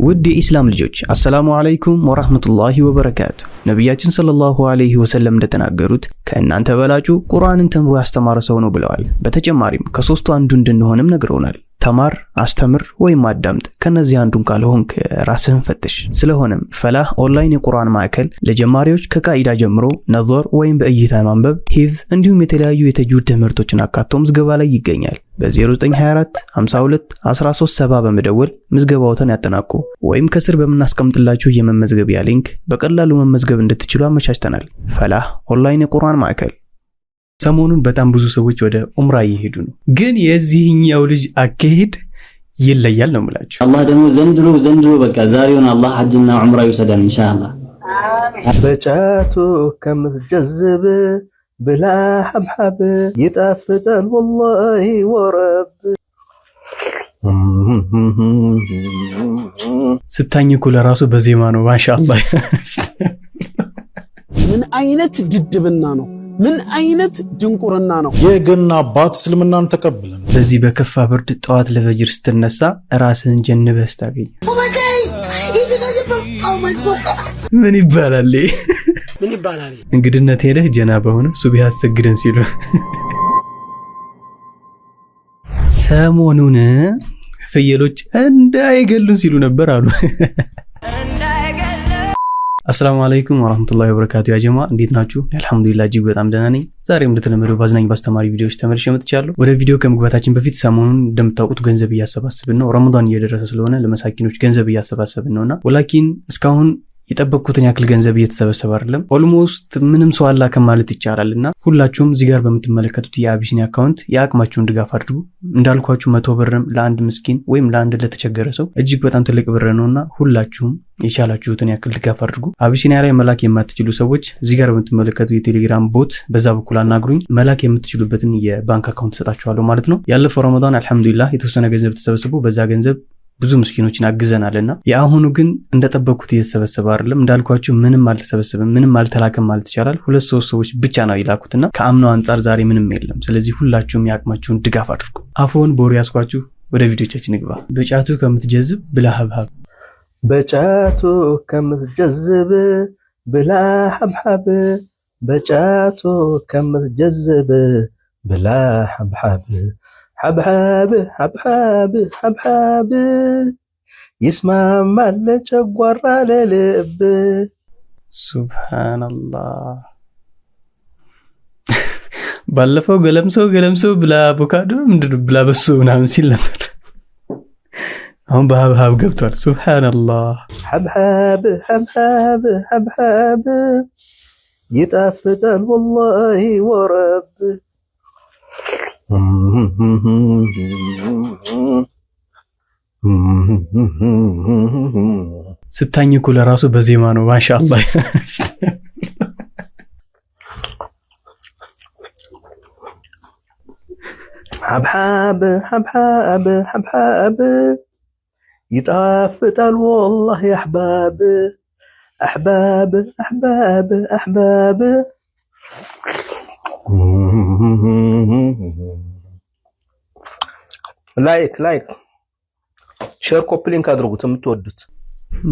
ውድ የኢስላም ልጆች አሰላሙ አለይኩም ወራህመቱላሂ ወበረካቱ። ነብያችን ሰለላሁ ዐለይሂ ወሰለም እንደተናገሩት ከእናንተ በላጩ ቁርአንን ተምሮ ያስተማረ ሰው ነው ብለዋል። በተጨማሪም ከሶስቱ አንዱ እንድንሆንም ነግረውናል። ተማር፣ አስተምር ወይም አዳምጥ። ከነዚህ አንዱን ካልሆንክ ራስህን ፈትሽ። ስለሆነም ፈላህ ኦንላይን የቁርአን ማዕከል ለጀማሪዎች ከቃኢዳ ጀምሮ ነظር ወይም በእይታ ማንበብ፣ ሂፍዝ እንዲሁም የተለያዩ የተጅዊድ ትምህርቶችን አካቶ ምዝገባ ላይ ይገኛል። በ0924 52 13 70 በመደወል ምዝገባዎትን ያጠናቁ ወይም ከስር በመናስቀምጥላችሁ የመመዝገቢያ ሊንክ በቀላሉ መመዝገብ እንድትችሉ አመቻችተናል። ፈላህ ኦንላይን የቁርአን ማዕከል። ሰሞኑን በጣም ብዙ ሰዎች ወደ ዑምራ እየሄዱ ነው፣ ግን የዚህኛው ልጅ አካሄድ ይለያል ነው የምላችሁ። አላህ ደግሞ ዘንድሮ በቃ ዛሬውን አላህ ሐጅና ዑምራ ይወሰደን ኢንሻአላህ። በጫቱ ከምትጀዝብ ብላ ሐብሐብ ይጣፍጣል ወላሂ ወረብ። ስታኝኩ ለራሱ በዜማ ነው ማሻአላህ። ምን አይነት ድድብና ነው! ምን አይነት ድንቁርና ነው! የገና አባት እስልምናን ተቀበለ። በዚህ በከፋ ብርድ ጠዋት ለፈጅር ስትነሳ ራስህን ጀንበህ ታገኝ። ምን ይባላል? እንግድነት ሄደህ ጀናባ ሆነ ሱብሂ አሰግደን ሲሉ ሰሞኑን ፍየሎች እንዳይገሉን ሲሉ ነበር አሉ። አሰላሙ አለይኩም ወራህመቱላሂ ወበረካቱ። ያ ጀማ እንዴት ናችሁ? አልহামዱሊላህ እጅግ በጣም ደህና ነኝ። ዛሬም እንደተለመደው ባዝናኝ ባስተማሪ ቪዲዮዎች ተመልሼ መጥቻለሁ። ወደ ቪዲዮ ከመግባታችን በፊት ሰሞኑን እንደምታውቁት ገንዘብ እያሰባሰብን ነው። ረመዳን እየደረሰ ስለሆነ ለመሳኪኖች ገንዘብ እያሰባሰብን ነውና ወላኪን እስካሁን የጠበቅኩትን ያክል ገንዘብ እየተሰበሰበ አይደለም። ኦልሞስት ምንም ሰው አላከም ማለት ይቻላልና ሁላችሁም እዚህ ጋር በምትመለከቱት የአቢሲኒያ አካውንት የአቅማችሁን ድጋፍ አድርጉ። እንዳልኳችሁ 100 ብርም ለአንድ ምስኪን ወይም ለአንድ ለተቸገረ ሰው እጅግ በጣም ትልቅ ብር ነውና ሁላችሁም የቻላችሁትን ያክል ድጋፍ አድርጉ። አቢሲኒያ ላይ መላክ የማትችሉ ሰዎች እዚህ ጋር በምትመለከቱት የቴሌግራም ቦት በዛ በኩል አናግሩኝ። መላክ የምትችሉበትን የባንክ አካውንት ሰጣችኋለሁ ማለት ነው። ያለፈው ረመዳን አልহামዱሊላህ የተወሰነ ገንዘብ ተሰበሰቡ። በዛ ገንዘብ ብዙ ምስኪኖችን አግዘናልና የአሁኑ ግን እንደጠበቅኩት እየተሰበሰበ አይደለም። እንዳልኳችሁ ምንም አልተሰበሰበም፣ ምንም አልተላከም ማለት ይቻላል። 2-3 ሰዎች ብቻ ነው ይላኩትና ከአምናው አንፃር ዛሬ ምንም የለም። ስለዚህ ሁላችሁም ያቅማችሁን ድጋፍ አድርጉ። አፎን ቦሪ ያስኳችሁ ወደ ቪዲዮቻችን እንግባ። በጫቱ ከምትጀዝብ ብላ ሐብሐብ። በጫቱ ከምትጀዝብ ብላ ሐብሐብ። በጫቱ ከምትጀዝብ ብላ ሐብሐብ። حبحاب حبحاب حبحاب يسمع مالك ورا للب. سبحان الله. ባለፈው ገለምሶ ብላ አቮካዶ ምንድነው ብላ በሱ ምናምን ሲል ነበር። አሁን በሐብሐብ ገብቷል። ሱብሃንአላህ። حبحاب حبحاب حبحاب يطفطل والله ورب. ስታኝኩ ለራሱ በዜማ ነው ማሻአላህ። حبحاب حبحاب حبحاب يطفطل والله يا احباب. احباب احباب احباب. ላይክ ሼር ኮፒ ሊንክ አድርጉት የምትወዱት።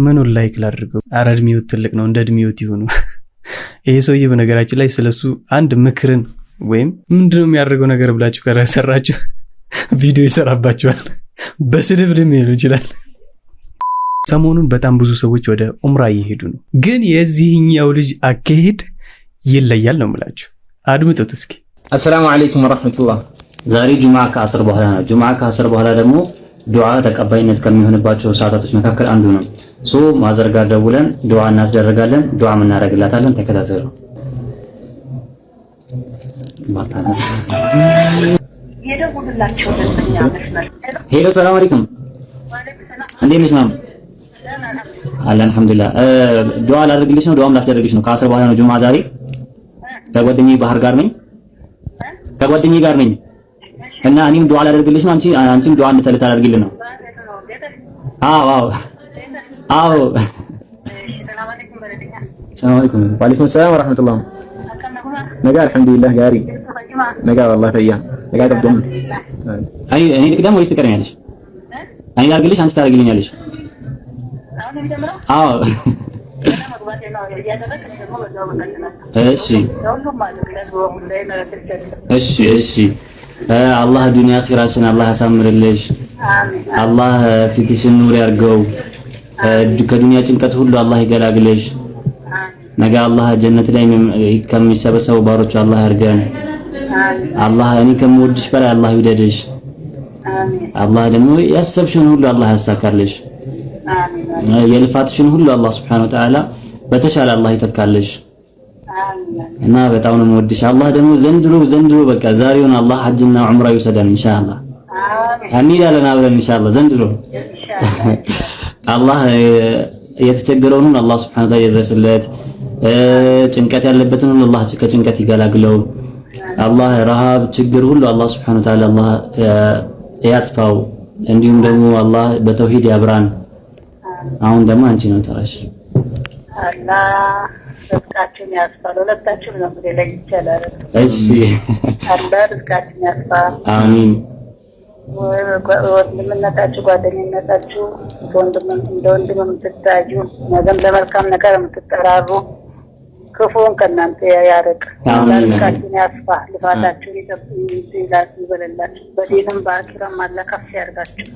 ምኑን ላይክ ላድርገው? ኧረ እድሜው ትልቅ ነው፣ እንደ እድሜው ይሁኑ። ይሄ ሰውዬ በነገራችን ላይ ስለሱ አንድ ምክርን ወይም ምንድነው የሚያደርገው ነገር ብላችሁ ከሰራችሁ ቪዲዮ ይሰራባችኋል። በስድብ ሊሆን ይችላል። ሰሞኑን በጣም ብዙ ሰዎች ወደ ዑምራ እየሄዱ ነው፣ ግን የዚህኛው ልጅ አካሄድ ይለያል ነው የምላችሁ። አድምጡት እስኪ። አሰላሙ አለይኩም ወራህመቱላህ። ዛሬ ጁምዓ ከአስር በኋላ ነው። ጁምዓ ከአስር በኋላ ደግሞ ዱዓ ተቀባይነት ከሚሆንባቸው ሰዓታቶች መካከል አንዱ ነው። ማዘር ጋር ደውለን ዱዓ እናስደርጋለን፣ ዱዓ እናደርግላታለን። ተከታተሉ። ማታነስ የደውሉላችሁ ደንበኛ መስመር። ሄሎ ሰላም አለይኩም። እንዴት ነሽ ማም? አለ አልሐምዱሊላህ። ዱዓ ላደርግልሽ ነው፣ ዱዓም ላስደርግልሽ ነው። ከአስር በኋላ ነው ጁምዓ ዛሬ። ከጓደኛዬ ባህር ጋር ነኝ እና እኔም ዱዓ ላደርግልሽ ነው፣ አንቺም ዱዓ እንድታደርግልኝ ነው። አዎ ሰላም አለይኩም። ወአለይኩም ሰላም ወራህመቱላህ። ነጋ አልሐምዱሊላህ ጋሪ ነጋ والله ፈያ ነጋ ደም እኔ ልቅደም ወይስ ትቀርኛለሽ? እኔ ላድርግልሽ አንቺ ታደርግልኛለሽ? አዎ እሺ አላህ ዱንያ አኺራችን አላህ ያሳምርልሽ። አላህ ፊትሽን ኑር ያርገው። ከዱንያ ጭንቀት ሁሉ አላህ ይገላግልሽ። ነገ አላህ ጀነት ላይ ከሚሰበሰቡ ባሮች አላህ ያርገን። አላህ እኔ ከምወድሽ በላይ አላህ ይውደድሽ። አላህ ደግሞ ያሰብሽውን ሁሉ አላህ ያሳካልሽ። የልፋትሽን ሁሉ አላህ Subhanahu Wa Ta'ala በተሻለ አላህ ይተካልሽ። እና በጣም ነው የምወድሽ። አላህ ደግሞ ዘንድሮ በቃ ዛሬውን አላህ ሐጅና ዑምራ ይወሰደን ኢንሻአላህ። እንሄዳለን አብረን ኢንሻአላህ ዘንድሮ። አላህ የተቸገረውን አላህ Subhanahu Wa Ta'ala ይድረስለት። ጭንቀት ያለበትን ሁሉ አላህ ከጭንቀት ይገላግለው። አላህ ረሃብ ችግር ሁሉ አላህ Subhanahu Wa Ta'ala አላህ ያጥፋው። እንዲሁም ደግሞ አላህ በተውሂድ ያብራን። አሁን ደግሞ አንቺ ነው ተራሽ። አላህ ርዝቃችሁን ያስፋል። ሁለታችሁም ነው ላይ ይቻላል። እሺ አላህ ርዝቃችሁን ያስፋል። አሚን። ወንድምነታችሁ ጓደኝነታችሁ እንደ ወንድም የምትታዩ ነገም ለመልካም ነገር የምትጠራሩ ክፉን ከእናንተ ያርቅ። አላህ ርዝቃችሁን ያስፋ። ልፋታችሁን ይበለላችሁ። በዲንም በአኺራም አላህ ከፍ ያርጋችሁ።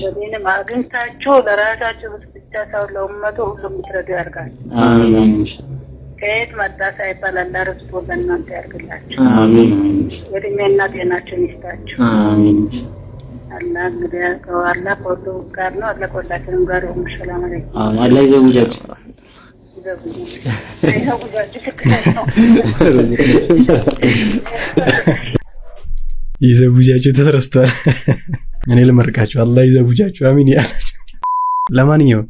በዲንም አግኝታችሁ ለራሳችሁ ብቻ ሳይሆን ለኡመቱ ሁሉ የምትረዱ ያርጋችሁ። አሚን። ከየት መጣ ሳይባል አላህ ርዝቁን ለእናንተ ያርግላችሁ። አሚን። እድሜና ጤናችሁን ይስጣችሁ። አሚን። አላህ እንግዲህ አላህ ከሁሉ ጋር ነው። አላህ ከሁላችንም ጋር ይሁን። ሰላም አለይኩም። አላህ ይዘውጃችሁ። ይዘውጃችሁ ተረስቷል። እኔ ልመርቃችሁ አላህ ይዘውጃችሁ አሚን ያላችሁ። ለማንኛውም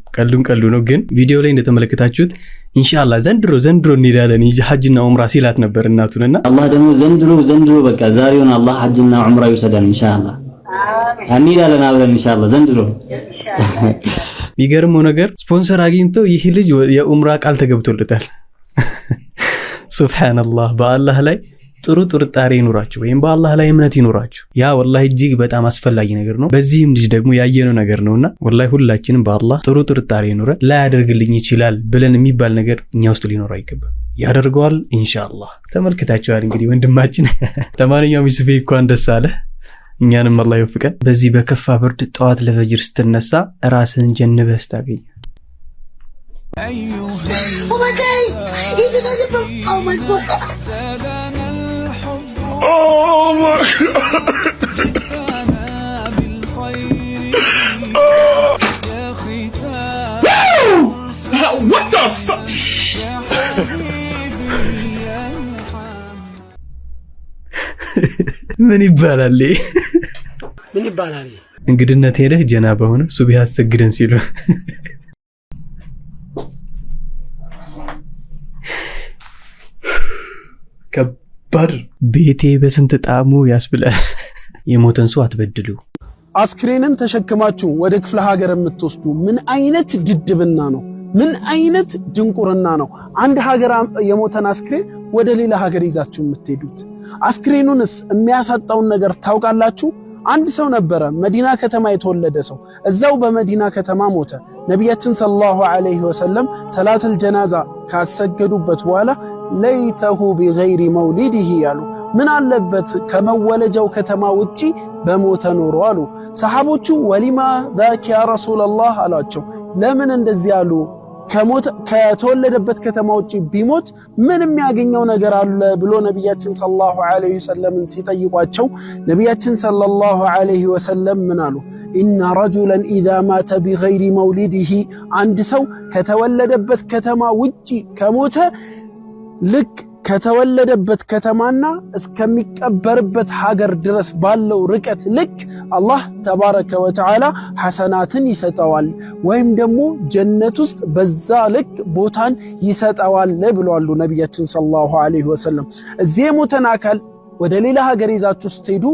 ቀሉ ነው፣ ግን ቪዲዮ ላይ እንደተመለከታችሁት ኢንሻአላህ ዘንድሮ እንሄዳለን ሐጅና ዑምራ ሲላት ነበር እናቱንና አላህ ደግሞ ዘንድሮ በቃ ዛሬውን አላህ ሐጅና ዑምራ ይወሰደን ኢንሻአላህ። እንሄዳለን አብረን ኢንሻአላህ ዘንድሮ። የሚገርመው ነገር ስፖንሰር አግኝቶ ይህ ልጅ የኡምራ ቃል ተገብቶለታል። ሱብሃንአላህ። በአላህ ላይ ጥሩ ጥርጣሬ ይኖራችሁ ወይም በአላህ ላይ እምነት ይኖራችሁ። ያ ወላሂ እጅግ በጣም አስፈላጊ ነገር ነው። በዚህም ልጅ ደግሞ ያየነው ነገር ነውና ወላሂ ሁላችንም በአላህ ጥሩ ጥርጣሬ ይኖረን። ላያደርግልኝ ይችላል ብለን የሚባል ነገር እኛ ውስጥ ሊኖር አይገባም። ያደርገዋል ኢንሻአላህ። ተመልክታችኋል እንግዲህ ወንድማችን። ለማንኛውም ዩሱፍ እንኳን ደስ አለ። እኛንም አላህ ይወፍቀን። በዚህ በከፋ ብርድ ጠዋት ለፈጅር ስትነሳ ራስህን ጀንበህ ስታገኝ ምን ይባላል? ምን ይባላል? እንግድነት ሄደህ ጀናባ ሆነ ሱብህ አሰግደን ሲሉ ከባድ ቤቴ በስንት ጣሙ ያስብላል። የሞተን ሰው አትበድሉ። አስክሬንን ተሸክማችሁ ወደ ክፍለ ሀገር የምትወስዱ ምን አይነት ድድብና ነው? ምን አይነት ድንቁርና ነው? አንድ ሀገር የሞተን አስክሬን ወደ ሌላ ሀገር ይዛችሁ የምትሄዱት። አስክሬኑንስ የሚያሳጣውን ነገር ታውቃላችሁ? አንድ ሰው ነበረ መዲና ከተማ የተወለደ ሰው፣ እዛው በመዲና ከተማ ሞተ። ነቢያችን ሰለላሁ ዐለይሂ ወሰለም ሰላተል ጀናዛ ካሰገዱበት በኋላ ለይተሁ ቢገይሪ መውሊዲሂ ያሉ፣ ምን አለበት ከመወለጃው ከተማ ውጪ በሞተ ኖሮ አሉ። ሰሃቦቹ ወሊማ ዛክ ያ ረሱላላህ አሏቸው። ለምን እንደዚህ አሉ? ከተወለደበት ከተማ ውጪ ቢሞት ምን የሚያገኘው ነገር አለ ብሎ ነቢያችን ሰለላሁ ዐለይሂ ወሰለም ሲጠይቋቸው ነቢያችን ሰለላሁ ዐለይሂ ወሰለም ምን አሉ? ኢነ ረጁለን ኢዛ ማተ ቢገይሪ መውሊዲሂ፣ አንድ ሰው ከተወለደበት ከተማ ውጪ ከሞተ ልክ ከተወለደበት ከተማና እስከሚቀበርበት ሀገር ድረስ ባለው ርቀት ልክ አላህ ተባረከ ወተዓላ ሐሰናትን ይሰጠዋል፣ ወይም ደግሞ ጀነት ውስጥ በዛ ልክ ቦታን ይሰጠዋል ብለዋል ነቢያችን ሰለላሁ ዐለይሂ ወሰለም። እዚህ የሞተን አካል ወደ ሌላ ሀገር ይዛችሁ ስትሄዱ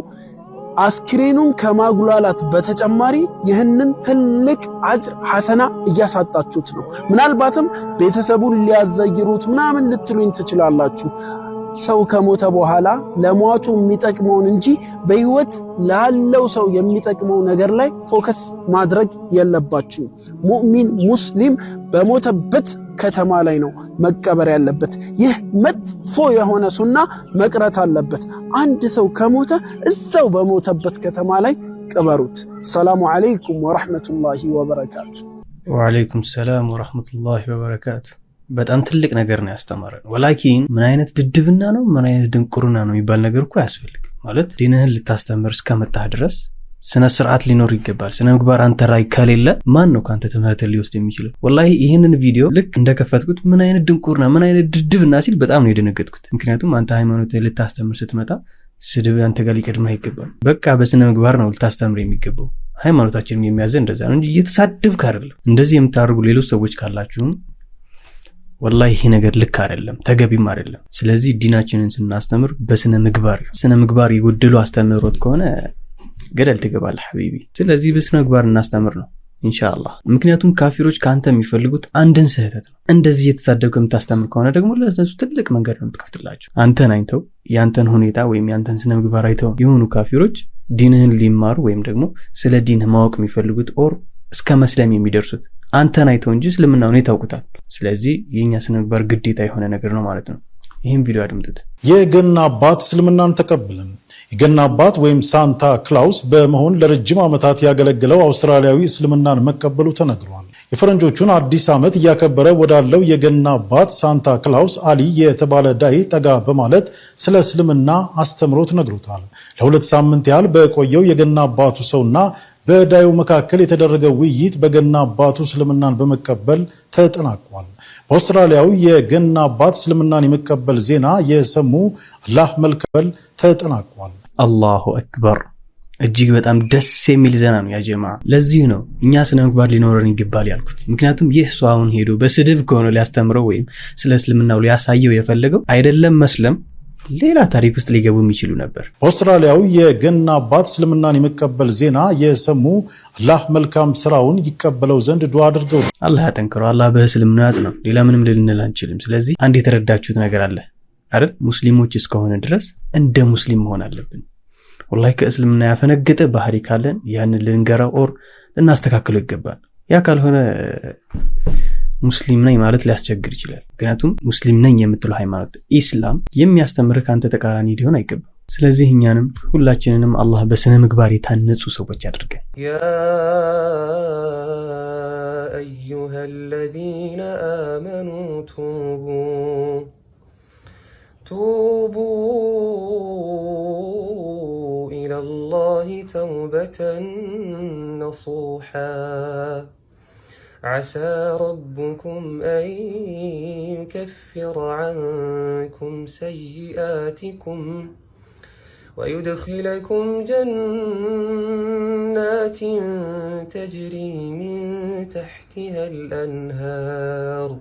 አስክሬኑን ከማጉላላት በተጨማሪ ይህንን ትልቅ አጅር ሐሰና እያሳጣችሁት ነው። ምናልባትም ቤተሰቡን ሊያዘይሩት ምናምን ልትሉኝ ትችላላችሁ። ሰው ከሞተ በኋላ ለሟቹ የሚጠቅመውን እንጂ በህይወት ላለው ሰው የሚጠቅመው ነገር ላይ ፎከስ ማድረግ የለባችሁ። ሙእሚን ሙስሊም በሞተበት ከተማ ላይ ነው መቀበር ያለበት። ይህ መጥፎ የሆነ ሱና መቅረት አለበት። አንድ ሰው ከሞተ እዛው በሞተበት ከተማ ላይ ቅበሩት። ሰላሙ አለይኩም ወራህመቱላሂ ወበረካቱ። ወአለይኩም ሰላም ወራህመቱላሂ ወበረካቱ። በጣም ትልቅ ነገር ነው ያስተማረን። ወላኪን ምን አይነት ድድብና ነው ምን አይነት ድንቁርና ነው የሚባል ነገር እኮ ያስፈልግ። ማለት ዲንህን ልታስተምር እስከመጣህ ድረስ ስነ ስርዓት ሊኖር ይገባል። ስነ ምግባር አንተ ላይ ከሌለ ማን ነው ካንተ ትምህርት ሊወስድ የሚችለው? ወላሂ ይህንን ቪዲዮ ልክ እንደከፈትኩት ምን አይነት ድንቁርና ምን አይነት ድድብና ሲል በጣም ነው የደነገጥኩት። ምክንያቱም አንተ ሃይማኖት ልታስተምር ስትመጣ ስድብ አንተ ጋር ሊቀድምህ አይገባም። በቃ በስነ ምግባር ነው ልታስተምር የሚገባው። ሃይማኖታችንም የሚያዘ እንደዛ ነው እንጂ እየተሳደብክ አይደለም። እንደዚህ የምታደርጉ ሌሎች ሰዎች ካላችሁም ወላሂ ይሄ ነገር ልክ አይደለም፣ ተገቢም አይደለም። ስለዚህ ዲናችንን ስናስተምር በስነ ምግባር የጎደለው አስተምህሮት ከሆነ ገደል ትገባለህ ሐቢቢ። ስለዚህ በስነ ምግባር እናስተምር ነው ኢንሻአላህ። ምክንያቱም ካፊሮች ካንተ የሚፈልጉት አንድን ስህተት ነው። እንደዚህ የተሳደብክ የምታስተምር ከሆነ ደግሞ ለነሱ ትልቅ መንገድ ነው የምትከፍትላቸው። አንተን አይተው ያንተን ሁኔታ ወይም ያንተን ስነ ምግባር አይተው የሆኑ ካፊሮች ዲንህን ሊማሩ ወይም ደግሞ ስለ ዲንህ ማወቅ የሚፈልጉት ኦር እስከ መስለም የሚደርሱት አንተን አይተው እንጂ እስልምናውን ይታውቁታል። ስለዚህ የኛ ስነ ምግባር ግዴታ የሆነ ነገር ነው ማለት ነው። ይሄን ቪዲዮ አድምጡት። የገና አባት እስልምናን ተቀበለም። የገና አባት ወይም ሳንታ ክላውስ በመሆን ለረጅም ዓመታት ያገለገለው አውስትራሊያዊ እስልምናን መቀበሉ ተነግሯል። የፈረንጆቹን አዲስ ዓመት እያከበረ ወዳለው የገና አባት ሳንታ ክላውስ አሊ የተባለ ዳይ ጠጋ በማለት ስለ እስልምና አስተምሮት ነግሮታል። ለ2 ሳምንት ያህል በቆየው የገና አባቱ ሰውና በዳዩ መካከል የተደረገው ውይይት በገና አባቱ እስልምናን በመቀበል ተጠናቋል። በአውስትራሊያው የገና አባት እስልምናን የመቀበል ዜና የሰሙ አላህ መልካም ተጠናቋል። አላሁ አክበር። እጅግ በጣም ደስ የሚል ዜና ነው ያ ጀማ። ለዚህ ነው እኛ ስነ ምግባር ሊኖረን ይገባል ያልኩት። ምክንያቱም ይህ ሰው አሁን ሄዶ በስድብ ከሆነ ሊያስተምረው ወይም ስለ እስልምናው ሊያሳየው የፈለገው አይደለም መስለም ሌላ ታሪክ ውስጥ ሊገቡ የሚችሉ ነበር። በአውስትራሊያው የገና አባት እስልምናን የመቀበል ዜና የሰሙ አላህ መልካም ስራውን ይቀበለው ዘንድ ዱዓ አድርገው አላህ ያጠንክረው፣ አላህ በእስልምና ያጽናው። ሌላ ምንም ልንል አንችልም። ስለዚህ አንድ የተረዳችሁት ነገር አለ አይደል? ሙስሊሞች እስከሆነ ድረስ እንደ ሙስሊም መሆን አለብን። ወላሂ ከእስልምና ያፈነገጠ ባህሪ ካለን ያንን ልንገራው ኦር ልናስተካክለው ይገባል። ያ ካልሆነ ሙስሊም ነኝ ማለት ሊያስቸግር ይችላል። ምክንያቱም ሙስሊም ነኝ የምትለው ሃይማኖት ኢስላም የሚያስተምርህ ካንተ ተቃራኒ ሊሆን አይገባም። ስለዚህ እኛንም ሁላችንንም አላህ በስነ ምግባር የታነጹ ሰዎች ያድርገን። ያ አዩሃለዚነ አመኑ ቱቡ ኢለላሂ ተውበተን ነሱሃ عسى ربكم أن يكفر عنكم سيئاتكم ويدخلكم جنات تجري من تحتها الأنهار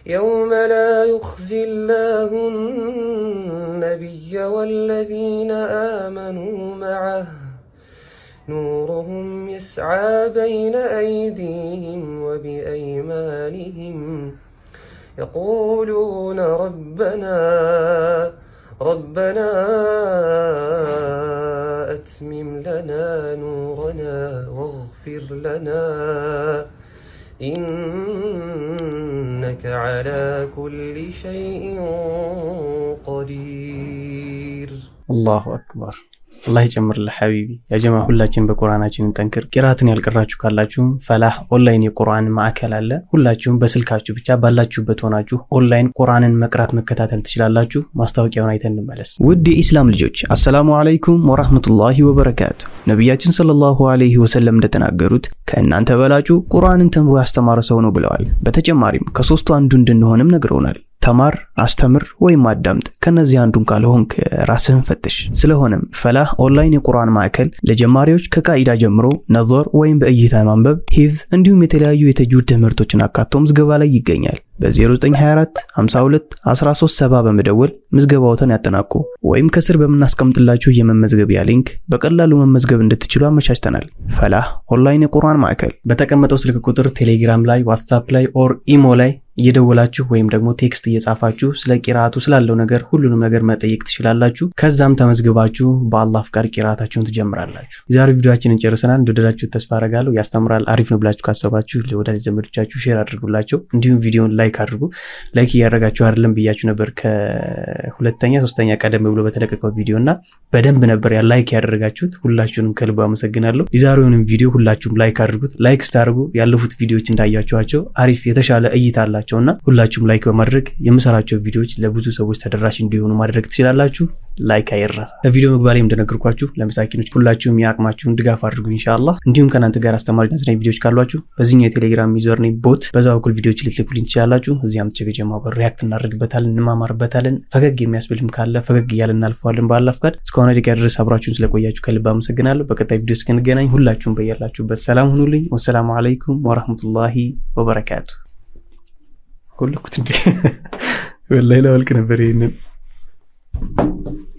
يوم لا يخزي الله النبي والذين آمنوا معه نورهم يسعى بين أيديهم وبأيمانهم يقولون ربنا أتمم لنا نورنا واغفر لنا إنك على كل شيء قدير. الله أكبر. الله يجمرልህ ሐቢቢ። ያ ጀማ ሁላችን በቁርአናችን እንጠንክር። ቂራአትን ያልቀራችሁ ካላችሁ ፈላህ ኦንላይን የቁርአን ማዕከል አለ። ሁላችሁም በስልካችሁ ብቻ ባላችሁበት ሆናችሁ ኦንላይን ቁርአንን መቅራት መከታተል ትችላላችሁ። ማስታወቂያውን አይተን እንመለስ። ውድ የኢስላም ልጆች አሰላሙ አለይኩም ወራህመቱላሂ ወበረካቱ። ነብያችን ሰለላሁ ዐለይሂ ወሰለም እንደተናገሩት ከእናንተ በላጩ ቁርአንን ተምሮ ያስተማረ ሰው ነው ብለዋል። በተጨማሪም ከሶስቱ አንዱ እንድንሆንም ነግረውናል። ተማር፣ አስተምር ወይም አዳምጥ። ከነዚህ አንዱን ካልሆንክ ራስህን ፈትሽ። ስለሆነም ፈላህ ኦንላይን የቁርአን ማዕከል ለጀማሪዎች ከቃኢዳ ጀምሮ ነظር ወይም በእይታ ማንበብ፣ ሂፍዝ እንዲሁም የተለያዩ የተጅዊድ ትምህርቶችን አካቶ ምዝገባ ላይ ይገኛል። በ0924 52 1370 በመደወል ምዝገባዎትን ያጠናቁ ወይም ከስር በመናስቀምጥላችሁ የመመዝገቢያ ሊንክ በቀላሉ መመዝገብ እንድትችሉ አመቻችተናል። ፈላህ ኦንላይን የቁርአን ማዕከል በተቀመጠው ስልክ ቁጥር ቴሌግራም ላይ፣ ዋትስአፕ ላይ ኦር ኢሞ ላይ እየደወላችሁ ወይም ደግሞ ቴክስት እየጻፋችሁ ስለ ቂራአቱ ስላለው ነገር ሁሉንም ነገር መጠየቅ ትችላላችሁ። ከዛም ተመዝግባችሁ በአላህ ፍቃድ ቂራአታችሁን ትጀምራላችሁ። የዛሬው ቪዲዮአችንን ጨርሰናል። እንደወደዳችሁት ተስፋ አደርጋለሁ። ያስተምራል፣ አሪፍ ነው ብላችሁ ካሰባችሁ ለወዳጅ ዘመዶቻችሁ ሼር አድርጉላቸው። እንዲሁም ቪዲዮውን ላይክ አድርጉ። ላይክ እያደረጋችሁ አይደለም ብያችሁ ነበር ከሁለተኛ ሶስተኛ ቀደም ብሎ በተለቀቀው ቪዲዮና በደንብ ነበር ላይክ ያደረጋችሁት። ሁላችሁንም ከልብ አመሰግናለሁ። የዛሬውንም ቪዲዮ ሁላችሁም ላይክ አድርጉት። ላይክ ስታደርጉ ያለፉት ቪዲዮዎች እንዳያችኋቸው አሪፍ የተሻለ እይታ አላቸውና ሁላችሁም ላይክ በማድረግ የምሰራቸው ቪዲዮዎች ለብዙ ሰዎች ተደራሽ እንዲሆኑ ማድረግ ትችላላችሁ። ላይክ አይረሳ። በቪዲዮ መግቢያ ላይ እንደነገርኳችሁ ለመሳኪኖች ሁላችሁም ያቅማችሁን ድጋፍ አድርጉ ኢንሻአላህ። እንዲሁም ከናንተ ጋር አስተማሪና አዝናኝ ቪዲዮዎች ካሏችሁ በዚህኛው የቴሌግራም ዩዘር ኔም ቦት በዛው በኩል ቪዲዮዎች ልትልኩልኝ ትችላላችሁ። እዚያም ተጨገጀማ ሪያክት እናደርግበታለን፣ እንማማርበታለን። ፈገግ የሚያስብልም ካለ ፈገግ እያልን እናልፈዋለን በአላህ ፍቃድ። እስካሁን ደቂቃ ድረስ አብራችሁን ስለቆያችሁ ከልብ አመሰግናለሁ። በቀጣይ ቪዲዮ እስክንገናኝ ሁላችሁም በያላችሁበት ሰላም ሁኑልኝ። ወሰላሙ አለይኩም ወራህመቱላሂ ወበረካቱ። ሁሉኩት እንዴ ወላሂ ለወልቅ ነበር ይሄንን